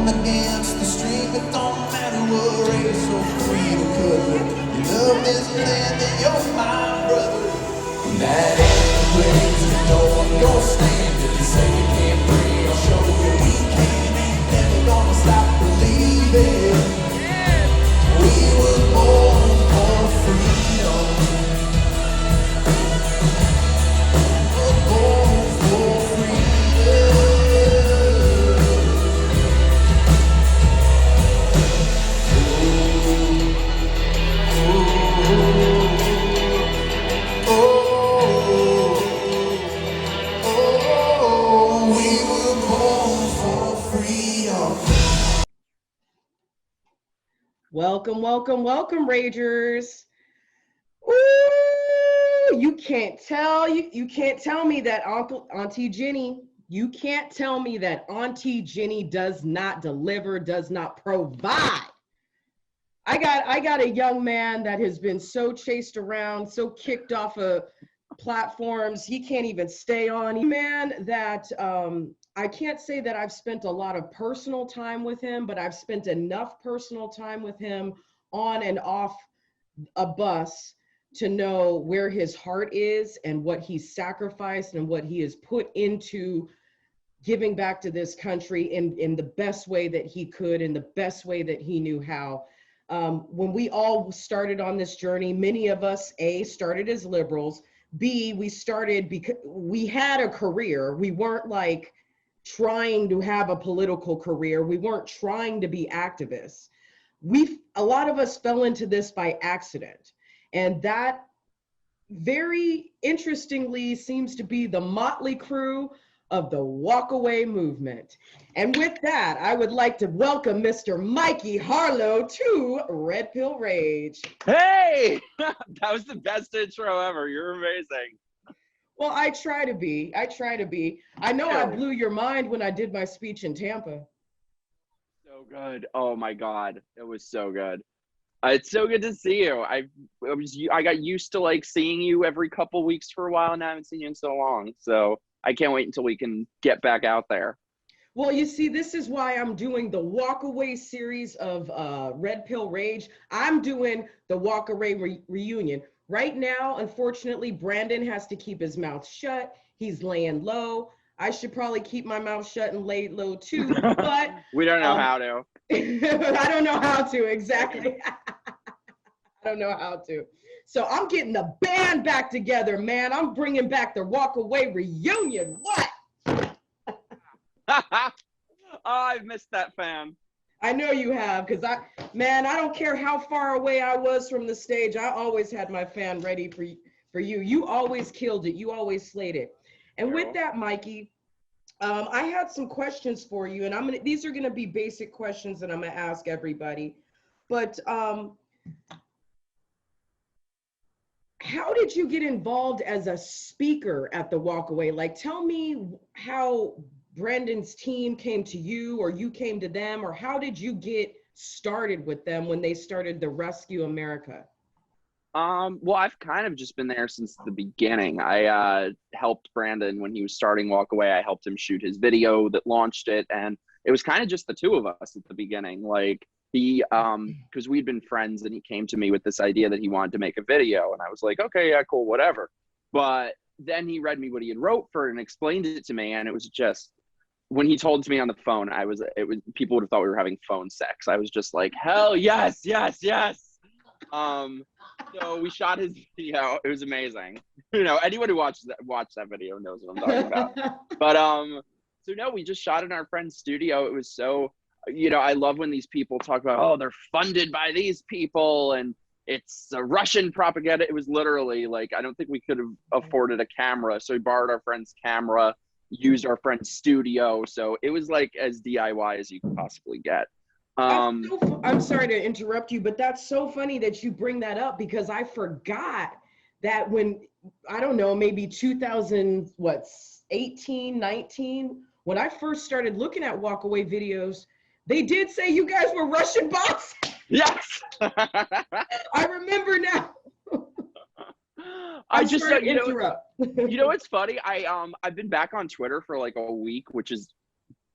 Born against the stream, it don't matter what race or creed or color. You love this land and you're my brother. That anyways, you know I'm gonna stand. If you say you can't breathe, I'll show you we can. Ain't never gonna stop believing. We were born for freedom. We're born for freedom. Welcome, welcome, welcome, Ragers. Ooh, you can't tell me that Auntie Jenny, you can't tell me that Auntie Jenny does not deliver, does not provide. I got a young man that has been so chased around, so kicked off of platforms, he can't even stay on. Man that I can't say that I've spent a lot of personal time with him, but I've spent enough personal time with him on and off a bus to know where his heart is and what he's sacrificed and what he has put into giving back to this country in the best way that he could, in the best way that he knew how. When we all started on this journey, many of us, A, started as liberals, B, we started because we had a career. We weren't like trying to have a political career. We weren't trying to be activists. A lot of us fell into this by accident. And that very interestingly seems to be the motley crew of the walkaway movement. And with that, I would like to welcome Mr. Mikey Harlow to Red Pill Rage. Hey, that was the best intro ever. You're amazing. Well, I try to be. I know I blew your mind when I did my speech in Tampa. So good. Oh my God, it was so good. It's so good to see you. I got used to like seeing you every couple weeks for a while, and I haven't seen you in so long. So I can't wait until we can get back out there. Well, you see, this is why I'm doing the Walkaway series of Red Pill Rage. I'm doing the Walkaway reunion. Right now, unfortunately, Brandon has to keep his mouth shut. He's laying low. I should probably keep my mouth shut and lay low too, but we don't know how to. I don't know how to, exactly. I don't know how to. So I'm getting the band back together, man. I'm bringing back the Walkaway reunion. What? Oh, I've missed that fan. I know you have, because I don't care how far away I was from the stage. I always had my fan ready for you. You always killed it. You always slayed it. And with that, Mikey, I had some questions for you, and these are gonna be basic questions that I'm gonna ask everybody. But how did you get involved as a speaker at the Walkaway? Like, tell me how Brandon's team came to you, or you came to them, or how did you get started with them when they started the Rescue America? Well, I've kind of just been there since the beginning. I helped Brandon when he was starting Walkaway. I helped him shoot his video that launched it, and it was kind of just the two of us at the beginning. Like, he because we'd been friends, and he came to me with this idea that he wanted to make a video, and I was like, okay, yeah, cool, whatever. But then he read me what he had wrote for it and explained it to me, and it was just, when he told it to me on the phone, people would have thought we were having phone sex. I was just like, hell yes, yes, yes. So we shot his video. It was amazing. You know, anyone who watched that video knows what I'm talking about. But so no, we just shot in our friend's studio. It was so, you know, I love when these people talk about, oh, they're funded by these people and it's a Russian propaganda. It was literally like, I don't think we could have afforded a camera. So we borrowed our friend's camera, used our friend's studio. So it was like as DIY as you could possibly get. I'm sorry to interrupt you, but that's so funny that you bring that up, because I forgot that when, I don't know, maybe 2018, 19, when I first started looking at Walkaway videos, they did say you guys were Russian bots. Yes. I remember now. I just interrupt. You know what's funny? I've been back on Twitter for like a week, which is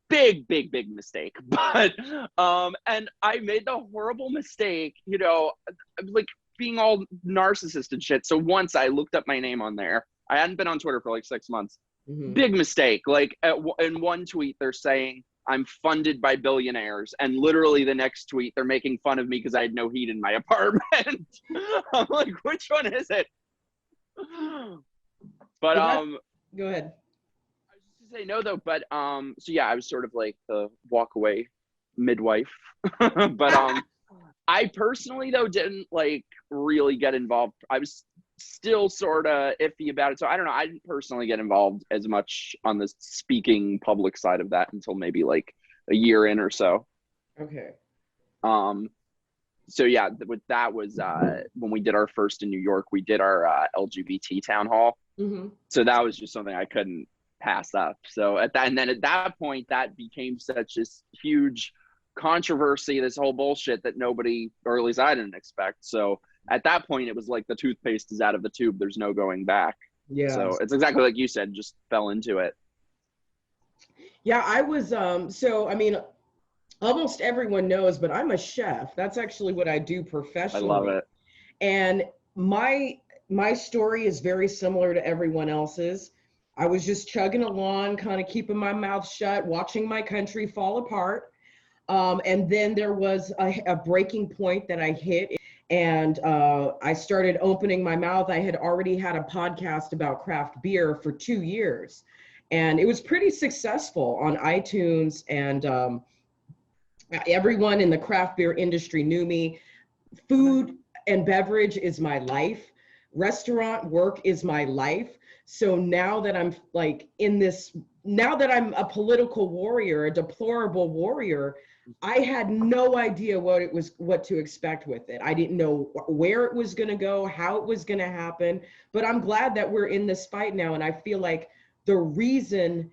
big mistake. But and I made the horrible mistake, you know, like being all narcissist and shit. So once I looked up my name on there, I hadn't been on Twitter for like 6 months. Big mistake. Like in one tweet, they're saying I'm funded by billionaires, and literally the next tweet, they're making fun of me because I had no heat in my apartment. I'm like, which one is it? But go ahead. I was just to say no though, but so yeah, I was sort of like the walk away midwife. But I personally though didn't like really get involved. I was still sort of iffy about it. So I don't know. I didn't personally get involved as much on the speaking public side of that until maybe like a year in or so. Okay. So yeah, that was when we did our first in New York, we did our LGBT town hall. So that was just something I couldn't pass up. So at that point, that became such this huge controversy, this whole bullshit that nobody, or at least I didn't expect. So at that point, it was like the toothpaste is out of the tube. There's no going back. Yeah. So it's exactly like you said, just fell into it. Yeah, I was, so, I mean, almost everyone knows, but I'm a chef. That's actually what I do professionally. I love it. And my story is very similar to everyone else's. I was just chugging along, kind of keeping my mouth shut, watching my country fall apart. And then there was a breaking point that I hit, and I started opening my mouth. I had already had a podcast about craft beer for 2 years, and it was pretty successful on iTunes, and everyone in the craft beer industry knew me. Food and beverage is my life. Restaurant work is my life. So now that I'm like now that I'm a political warrior, a deplorable warrior, I had no idea what to expect with it. I didn't know where it was going to go, how it was going to happen, but I'm glad that we're in this fight now. And I feel like the reason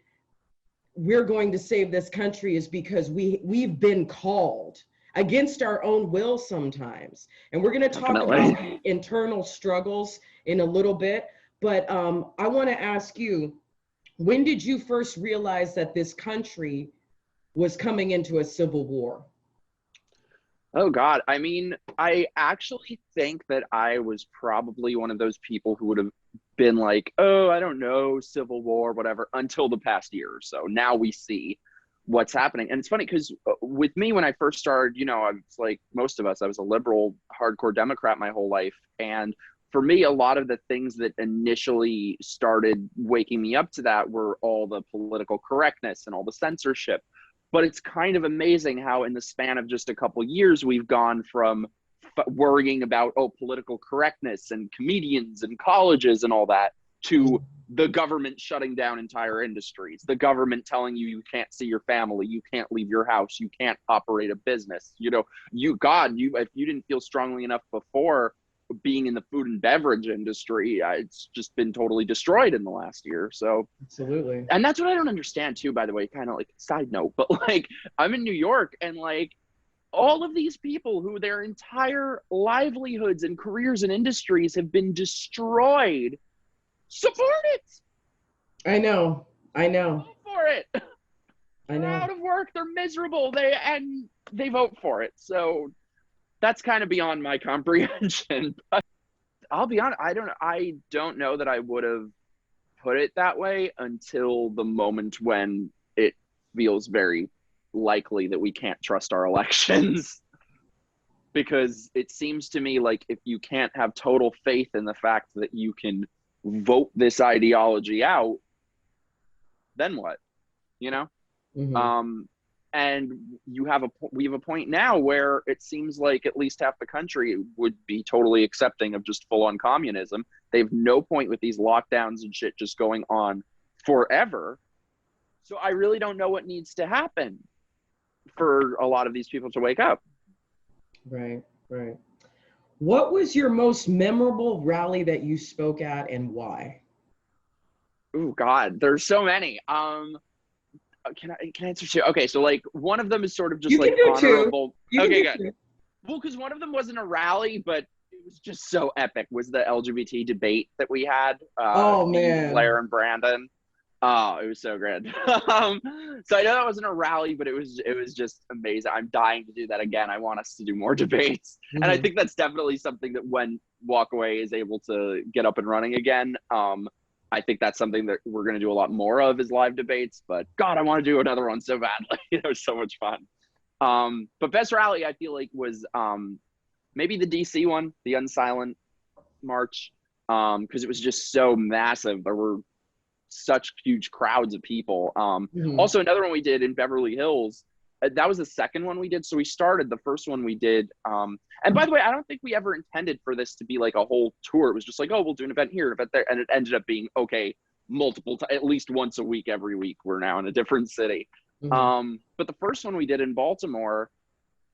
we're going to save this country is because we've been called against our own will sometimes. And we're going to talk about internal struggles in a little bit, but I want to ask you, when did you first realize that this country was coming into a civil war? Oh God. I mean, I actually think that I was probably one of those people who would have been like, oh, I don't know, civil war, whatever, until the past year or so. Now we see what's happening. And it's funny because with me, when I first started, you know, I was like most of us, I was a liberal, hardcore Democrat my whole life. And for me, a lot of the things that initially started waking me up to that were all the political correctness and all the censorship. But it's kind of amazing how in the span of just a couple years, we've gone from worrying about, political correctness and comedians and colleges and all that, to the government shutting down entire industries, the government telling you you can't see your family, you can't leave your house, you can't operate a business. You know, if you didn't feel strongly enough before being in the food and beverage industry, it's just been totally destroyed in the last year. So absolutely. And that's what I don't understand too, by the way, kind of like side note, but like I'm in New York, and like all of these people who their entire livelihoods and careers and industries have been destroyed support it. I know. Vote for it. I know. They're out of work, they're miserable, they vote for it. So that's kind of beyond my comprehension. But I'll be honest, I don't know that I would have put it that way until the moment when it feels very likely that we can't trust our elections. Because it seems to me like if you can't have total faith in the fact that you can vote this ideology out, then what? You know? And we have a point now where it seems like at least half the country would be totally accepting of just full-on communism. They have no point with these lockdowns and shit just going on forever. So I really don't know what needs to happen for a lot of these people to wake up. Right. What was your most memorable rally that you spoke at, and why? Oh God, there's so many. Can I answer two? Okay, so like one of them is sort of just like honorable. Okay, good. Well, because one of them wasn't a rally, but it was just so epic. Was the LGBT debate that we had? Oh man, Blair and Brandon. Oh, it was so good. So I know that wasn't a rally, but it was just amazing. I'm dying to do that again. I want us to do more debates. And I think that's definitely something that when Walkaway is able to get up and running again, I think that's something that we're going to do a lot more of is live debates. But God, I want to do another one so badly. It was so much fun. But best rally I feel like was maybe the DC one, the Unsilent March, because it was just so massive. There were such huge crowds of people. Also, another one we did in Beverly Hills, that was the second one we did. So we started the first one we did. And by the way, I don't think we ever intended for this to be like a whole tour. It was just like, oh, we'll do an event here, an event there. And it ended up being, okay, at least once a week, every week. We're now in a different city. But the first one we did in Baltimore,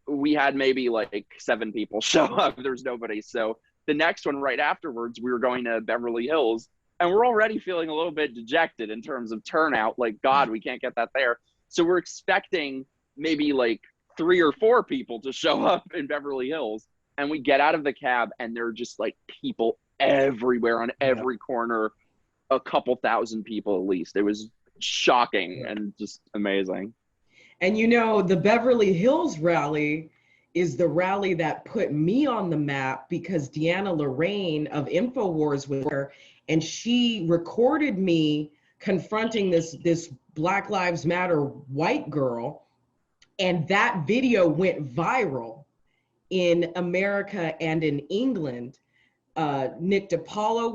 we had maybe like 7 people show up. There was nobody. So the next one right afterwards, we were going to Beverly Hills. And we're already feeling a little bit dejected in terms of turnout. Like, God, we can't get that there. So we're expecting maybe like 3 or 4 people to show up in Beverly Hills. And we get out of the cab and there are just like people everywhere on every corner, a couple thousand people at least. It was shocking and just amazing. And you know, the Beverly Hills rally is the rally that put me on the map because Deanna Lorraine of InfoWars was there. And she recorded me confronting this Black Lives Matter white girl. And that video went viral in America and in England. Nick DiPaolo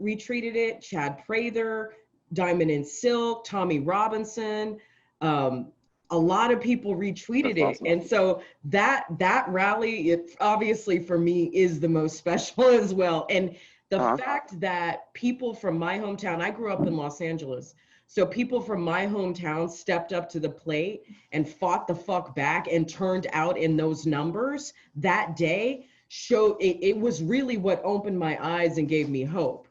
retweeted it, Chad Prather, Diamond and Silk, Tommy Robinson. A lot of people retweeted it. And so that rally, it obviously for me is the most special as well. And the fact that people from my hometown, I grew up in Los Angeles, so people from my hometown stepped up to the plate and fought the fuck back and turned out in those numbers that day showed it was really what opened my eyes and gave me hope.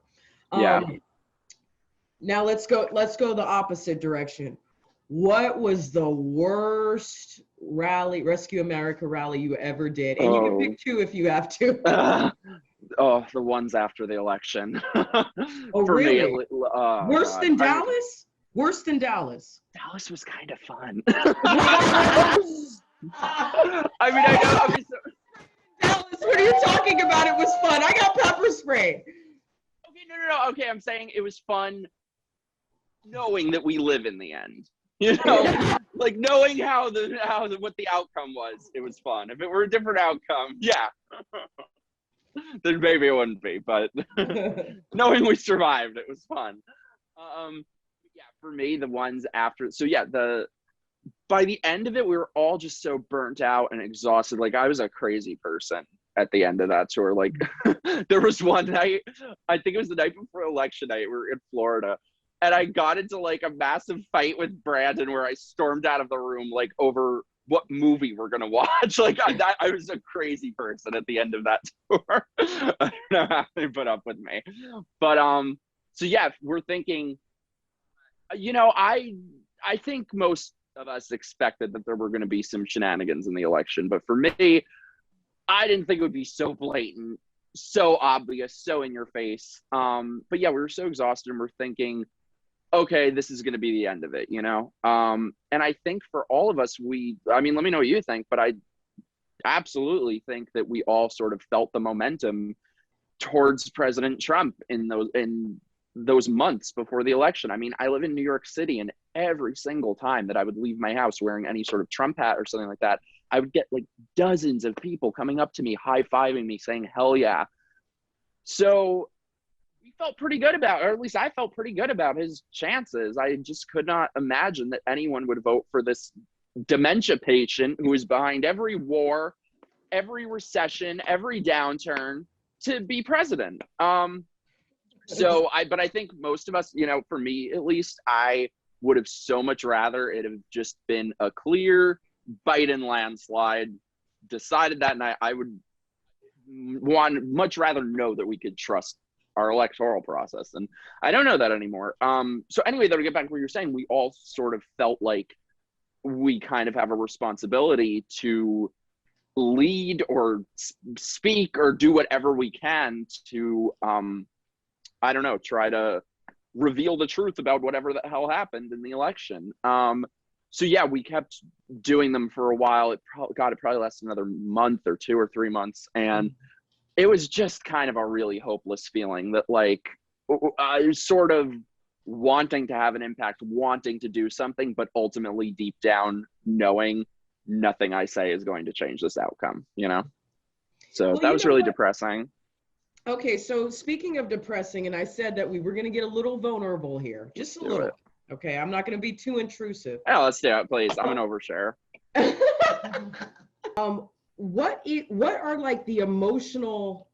Now let's go the opposite direction. What was the worst rally, Rescue America rally you ever did? And you can pick 2 if you have to. The ones after the election. For really? Me, worse than Dallas? Worse than Dallas. Dallas was kind of fun. I mean, I know. Dallas, what are you talking about? It was fun. I got pepper spray. Okay, no. Okay, I'm saying it was fun knowing that we live in the end. You know, like knowing what the outcome was. It was fun. If it were a different outcome, then maybe it wouldn't be, but knowing we survived, it was fun. For me, the ones after, by the end of it, we were all just so burnt out and exhausted. Like, I was a crazy person at the end of that tour. Like, there was one night, I think it was the night before election night, we were in Florida, and I got into like a massive fight with Brandon where I stormed out of the room, like, over what movie we're gonna watch. Like, I was a crazy person at the end of that tour. I don't know how they put up with me, but we're thinking, you know, I think most of us expected that there were going to be some shenanigans in the election, but for me, I didn't think it would be so blatant, so obvious, so in your face. But yeah, we were so exhausted and we're thinking, okay, this is going to be the end of it, you know? And I think for all of us, let me know what you think, but I absolutely think that we all sort of felt the momentum towards President Trump in those months before the election. I mean, I live in New York City, and every single time that I would leave my house wearing any sort of Trump hat or something like that, I would get like dozens of people coming up to me, high-fiving me, saying, hell yeah. So we felt pretty good or at least I felt pretty good about his chances. I just could not imagine that anyone would vote for this dementia patient who is behind every war, every recession, every downturn to be president. But I think most of us, you know, for me at least, I would have so much rather it have just been a clear Biden landslide decided that night. I would much rather know that we could trust our electoral process, and I don't know that anymore. So anyway, though, to get back to what you're saying, we all sort of felt like we kind of have a responsibility to lead or speak or do whatever we can to, I don't know, try to reveal the truth about whatever the hell happened in the election. So yeah, we kept doing them for a while. It probably lasted another month or 2 or 3 months. And it was just kind of a really hopeless feeling that like, sort of wanting to have an impact, wanting to do something, but ultimately deep down knowing nothing I say is going to change this outcome, you know? So Well, that was really depressing. Okay, so speaking of depressing, and I said that we were going to get a little vulnerable here, just a little. Okay, I'm not going to be too intrusive. Yeah, let's do it, please. I'm an overshare. What are like the emotional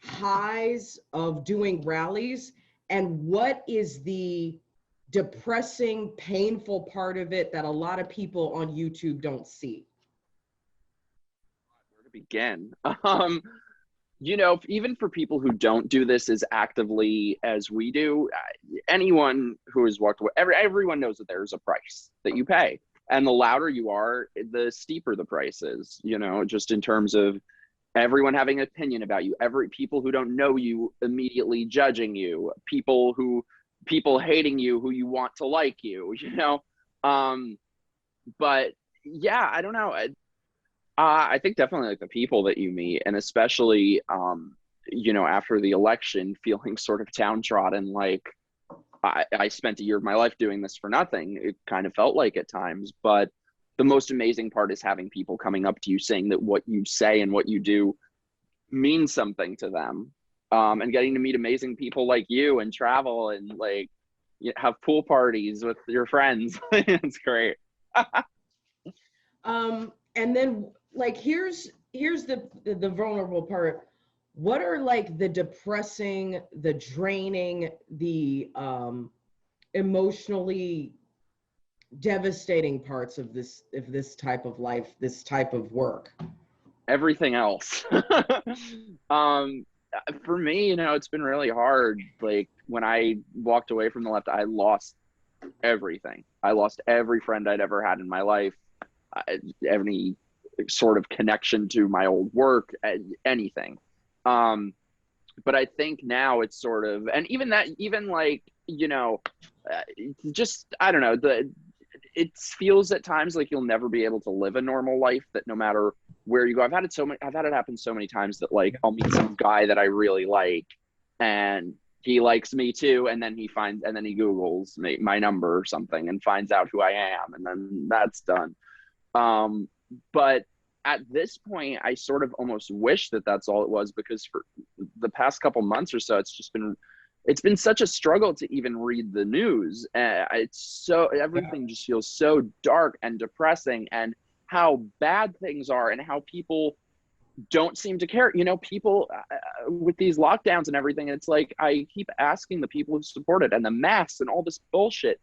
highs of doing rallies, and what is the depressing, painful part of it that a lot of people on YouTube don't see? Where to begin? You know, even for people who don't do this as actively as we do, anyone who has walked away, everyone knows that there's a price that you pay. And the louder you are, the steeper the price is, you know, just in terms of everyone having an opinion about you, people who don't know you immediately judging you, people hating you who you want to like you, you know? But yeah, I don't know. I think definitely like the people that you meet, and especially, you know, after the election, feeling sort of downtrodden, like I spent a year of my life doing this for nothing. It kind of felt like at times, but the most amazing part is having people coming up to you saying that what you say and what you do means something to them, and getting to meet amazing people like you and travel and like have pool parties with your friends. It's great. And then like here's the vulnerable part. What are like the depressing, the draining, the emotionally devastating parts of this type of life, this type of work? Everything else. For me, you know, it's been really hard. Like when I walked away from the left, I lost everything. I lost every friend I'd ever had in my life, any sort of connection to my old work, anything. But I think now it's sort of, and even like, you know, just, I don't know, it feels at times like you'll never be able to live a normal life, that no matter where you go, I've had it happen so many times that like I'll meet some guy that I really like and he likes me too, and then he Googles my number or something and finds out who I am, and then that's done. But at this point, I sort of almost wish that that's all it was, because for the past couple months or so, it's been such a struggle to even read the news. Everything just feels so dark and depressing, and how bad things are and how people don't seem to care. You know, people with these lockdowns and everything, it's like I keep asking the people who support it and the masks and all this bullshit,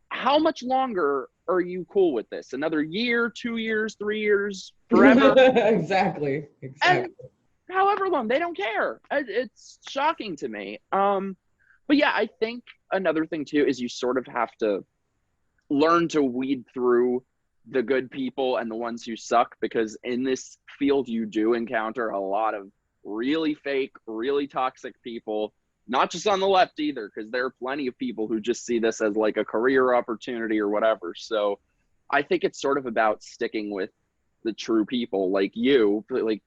how much longer are you cool with this? Another year, 2 years, 3 years, forever? Exactly. And however long, they don't care. It's shocking to me. But yeah, I think another thing too is you sort of have to learn to weed through the good people and the ones who suck, because in this field you do encounter a lot of really fake, really toxic people. Not just on the left either, because there are plenty of people who just see this as like a career opportunity or whatever. So I think it's sort of about sticking with the true people like you, like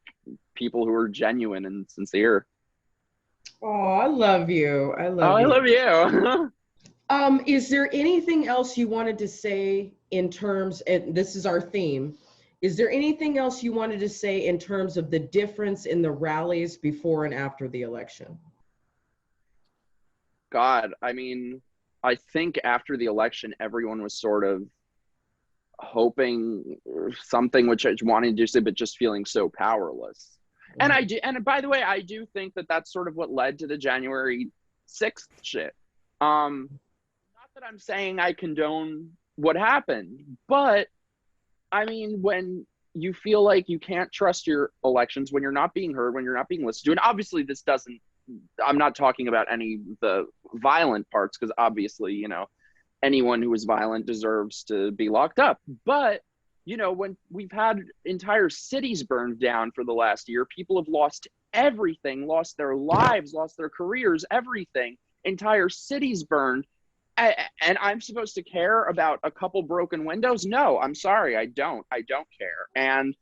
people who are genuine and sincere. Oh, I love you. I love you. I love you. Is there anything else you wanted to say in terms, and this is our theme, is there anything else you wanted to say in terms of the difference in the rallies before and after the election? God, I mean, I think after the election, everyone was sort of hoping something, which I wanted to say, but just feeling so powerless. And and by the way, I do think that that's sort of what led to the January 6th shit. Not that I'm saying I condone what happened, but I mean, when you feel like you can't trust your elections, when you're not being heard, when you're not being listened to, and obviously this doesn't, I'm not talking about any of the violent parts, because obviously, you know, anyone who is violent deserves to be locked up. But, you know, when we've had entire cities burned down for the last year, people have lost everything, lost their lives, lost their careers, everything. entire cities burned, and I'm supposed to care about a couple broken windows? No, I'm sorry, I don't care. And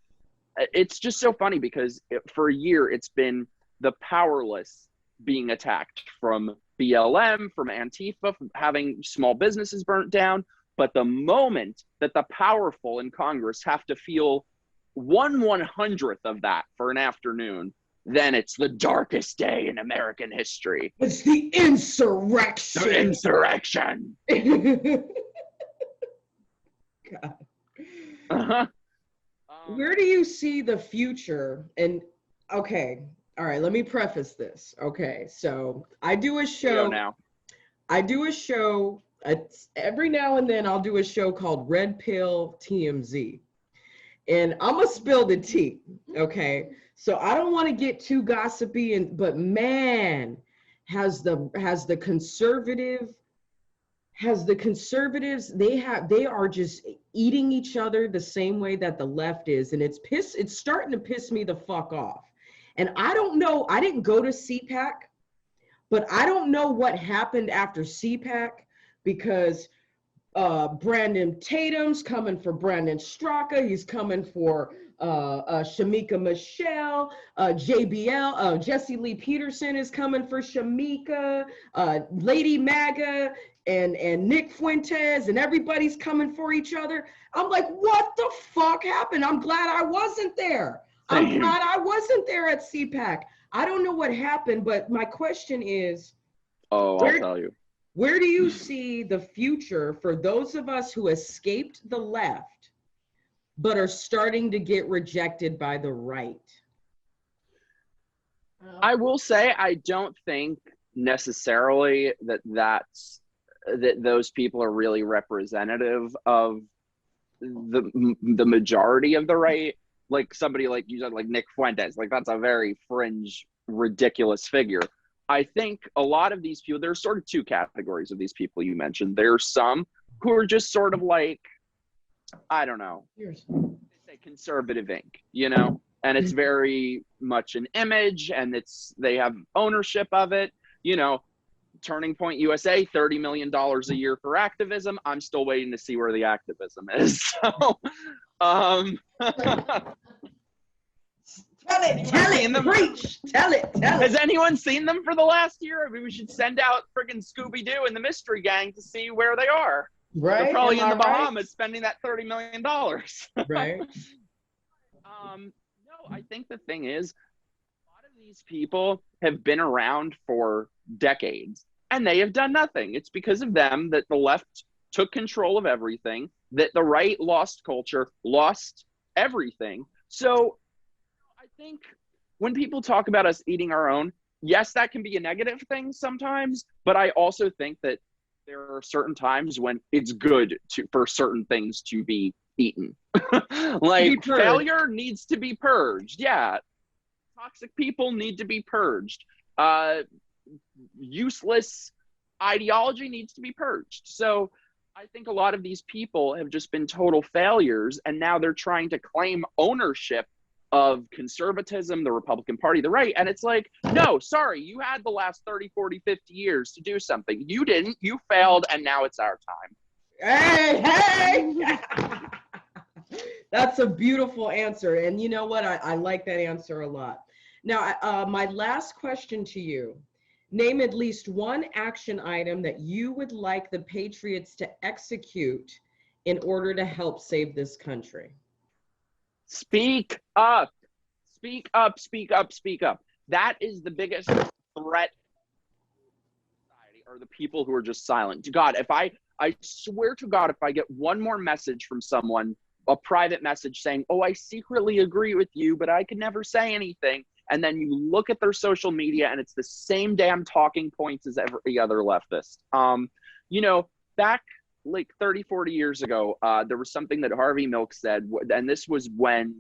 it's just so funny because for a year it's been the powerless being attacked, from BLM, from Antifa, from having small businesses burnt down. But the moment that the powerful in Congress have to feel 1/100th of that for an afternoon, then it's the darkest day in American history. It's the insurrection. The insurrection. God. Uh-huh. Where do you see the future? And okay, all right, let me preface this. Okay, so I do a show now. Every now and then I'll do a show called Red Pill TMZ. And I'm gonna spill the tea, okay? So I don't want to get too gossipy, but man, has the conservatives, they are just eating each other the same way that the left is, and it's starting to piss me the fuck off. And I don't know, I didn't go to CPAC, but I don't know what happened after CPAC, because Brandon Tatum's coming for Brandon Straka. He's coming for Shamika Michelle. JBL, Jesse Lee Peterson is coming for Shamika. Lady Maga and Nick Fuentes, and everybody's coming for each other. I'm like, what the fuck happened? I'm glad I wasn't there. I'm glad I wasn't there at CPAC. I don't know what happened, but my question is, I'll tell you. Where do you see the future for those of us who escaped the left but are starting to get rejected by the right? I will say, I don't think necessarily that those people are really representative of the majority of the right. Like somebody like you said, like Nick Fuentes, like that's a very fringe, ridiculous figure. I think a lot of these people, there's sort of two categories of these people you mentioned. There's some who are just sort of like, I don't know, they say conservative ink, you know, and it's very much an image, and they have ownership of it, you know. Turning Point USA, $30 million a year for activism. I'm still waiting to see where the activism is. So, Tell it, preach. Tell it. Has anyone seen them for the last year? I mean, we should send out friggin' Scooby-Doo and the Mystery Gang to see where they are. Right. They're probably in the Bahamas spending that $30 million. Right. No, I think the thing is, a lot of these people have been around for decades, and they have done nothing. It's because of them that the left took control of everything, that the right lost culture, lost everything. So I think when people talk about us eating our own, yes, that can be a negative thing sometimes, but I also think that there are certain times when it's good for certain things to be eaten. Like failure needs to be purged. Yeah. Toxic people need to be purged. Useless ideology needs to be purged. So I think a lot of these people have just been total failures, and now they're trying to claim ownership of conservatism, the Republican Party, the right. And it's like, no, sorry, you had the last 30, 40, 50 years to do something. You didn't, you failed, and now it's our time. Hey! That's a beautiful answer. And you know what? I like that answer a lot. Now, my last question to you, name at least one action item that you would like the Patriots to execute in order to help save this country. Speak up. Speak up, speak up, speak up. That is the biggest threat are the people who are just silent. God, if I swear to God, if I get one more message from someone, a private message saying, oh, I secretly agree with you, but I can never say anything. And then you look at their social media and it's the same damn talking points as every other leftist. You know, back like 30, 40 years ago, there was something that Harvey Milk said, and this was when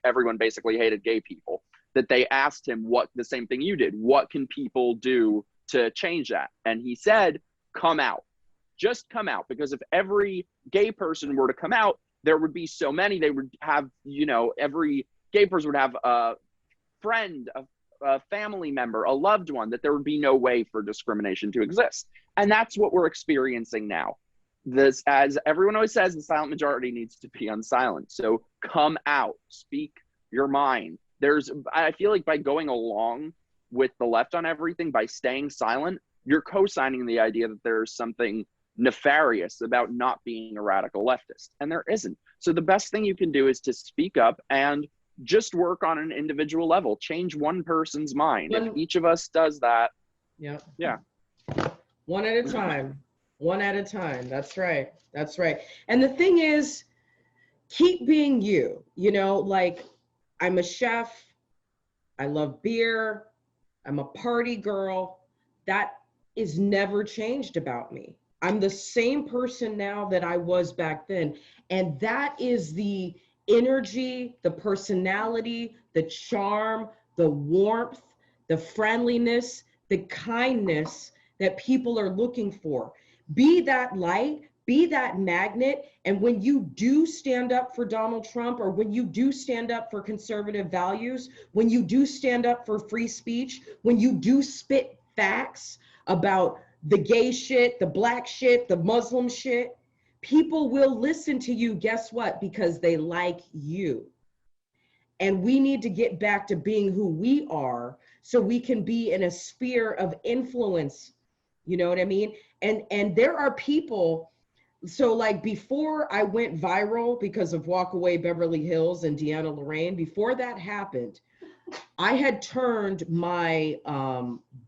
everyone basically hated gay people, that they asked him the same thing you did. What can people do to change that? And he said, come out. Just come out. Because if every gay person were to come out, there would be so many. They would have, you know, every gay person would have a friend, a family member, a loved one, that there would be no way for discrimination to exist. And that's what we're experiencing now. This, as everyone always says, the silent majority needs to be unsilent. So come out, speak your mind. I feel like by going along with the left on everything, by staying silent, you're co-signing the idea that there's something nefarious about not being a radical leftist, and there isn't. So the best thing you can do is to speak up and just work on an individual level, change one person's mind. If each of us does that, yeah, one at a time. One at a time. That's right. That's right. And the thing is, keep being you. You know, like, I'm a chef. I love beer. I'm a party girl. That is never changed about me. I'm the same person now that I was back then. And that is the energy, the personality, the charm, the warmth, the friendliness, the kindness that people are looking for. Be that light, be that magnet. And when you do stand up for Donald Trump, or when you do stand up for conservative values, when you do stand up for free speech, when you do spit facts about the gay shit, the black shit, the Muslim shit, people will listen to you. Guess what? Because they like you. And we need to get back to being who we are so we can be in a sphere of influence. You know what I mean? And there are people, so like before I went viral because of Walk Away Beverly Hills and Deanna Lorraine, before that happened, I had turned my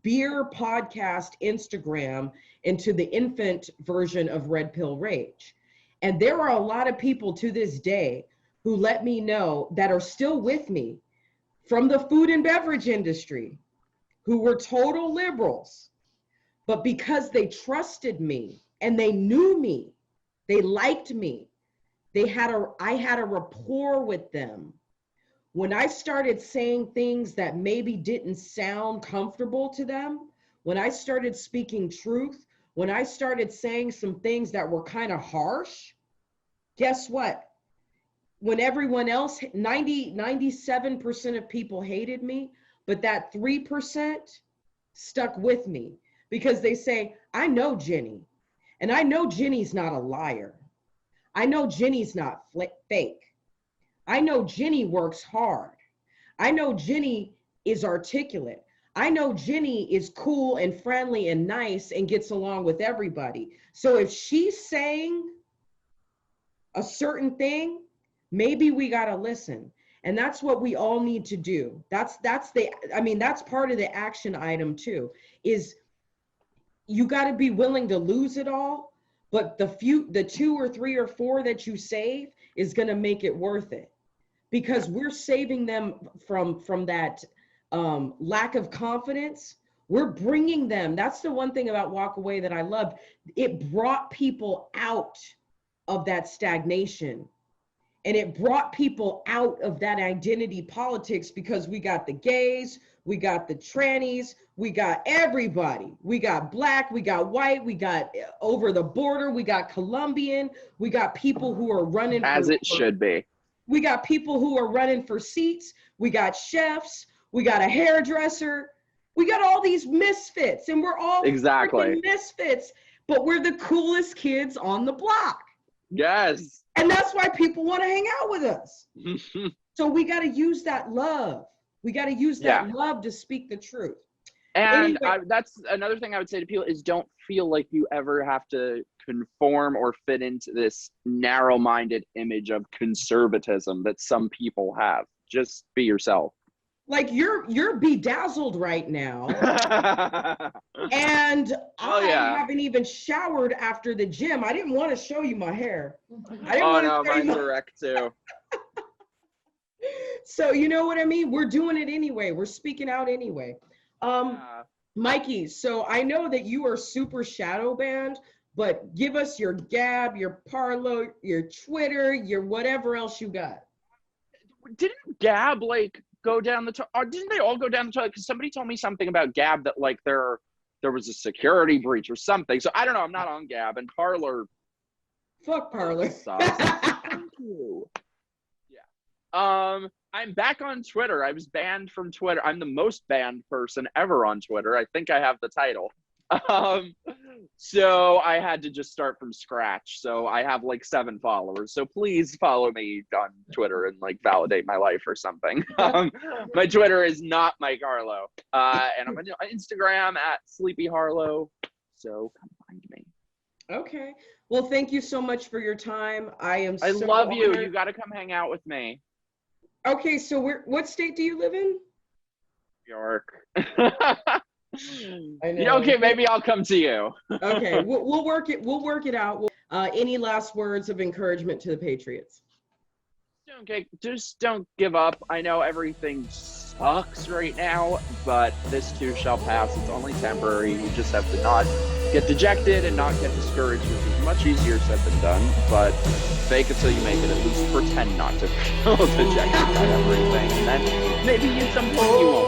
beer podcast Instagram into the infant version of Red Pill Rage. And there are a lot of people to this day who let me know, that are still with me from the food and beverage industry, who were total liberals. But because they trusted me and they knew me, they liked me, I had a rapport with them. When I started saying things that maybe didn't sound comfortable to them, when I started speaking truth, when I started saying some things that were kind of harsh, guess what? When everyone else, 97% of people hated me, but that 3% stuck with me. Because they say, I know Jenny, and I know Jenny's not a liar. I know Jenny's not fake. I know Jenny works hard. I know Jenny is articulate. I know Jenny is cool and friendly and nice and gets along with everybody. So if she's saying a certain thing, maybe we got to listen. And that's what we all need to do. That's part of the action item too, is you got to be willing to lose it all, but the 2 or 3 or 4 that you save is going to make it worth it, because we're saving them from that lack of confidence. We're bringing them. That's the one thing about Walk Away that I loved. It brought people out of that stagnation, and it brought people out of that identity politics, because we got the gays, we got the trannies, we got everybody. We got black, we got white, we got over the border, we got Colombian, we got people who are running as it should be. We got people who are running for seats. We got chefs. We got a hairdresser. We got all these misfits, and we're all exactly misfits, but we're the coolest kids on the block. Yes. And that's why people want to hang out with us. So we got to use that love. We got to use that love to speak the truth. And anyway, that's another thing I would say to people is, don't feel like you ever have to conform or fit into this narrow-minded image of conservatism that some people have. Just be yourself. Like you're bedazzled right now. And I haven't even showered after the gym. I didn't want to show you my hair. Mine's wrecked too. So you know what I mean? We're doing it anyway. We're speaking out anyway. Mikey, so I know that you are super shadow banned, but give us your Gab, your Parlo, your Twitter, your whatever else you got. Didn't Gab go down the toilet? Or didn't they all go down the toilet? Because somebody told me something about Gab that there was a security breach or something. So I don't know. I'm not on Gab, and Parler. Fuck Parler. Thank you. Yeah. I'm back on Twitter. I was banned from Twitter. I'm the most banned person ever on Twitter. I think I have the title. So I had to just start from scratch. So I have like 7 followers. So please follow me on Twitter and like validate my life or something. My Twitter is not Mike Harlow. And I'm on Instagram at Sleepy Harlow. So come find me. Okay. Well, thank you so much for your time. I love you. You got to come hang out with me. Okay. So what state do you live in? New York. I know. Okay, maybe I'll come to you. Okay, we'll work it out. Any last words of encouragement to the Patriots? Just don't give up. I know everything sucks right now, but this too shall pass. It's only temporary. You just have to not get dejected and not get discouraged, which is much easier said than done. But fake it till you make it. At least pretend not to feel dejected by everything, and then maybe at some point you won't.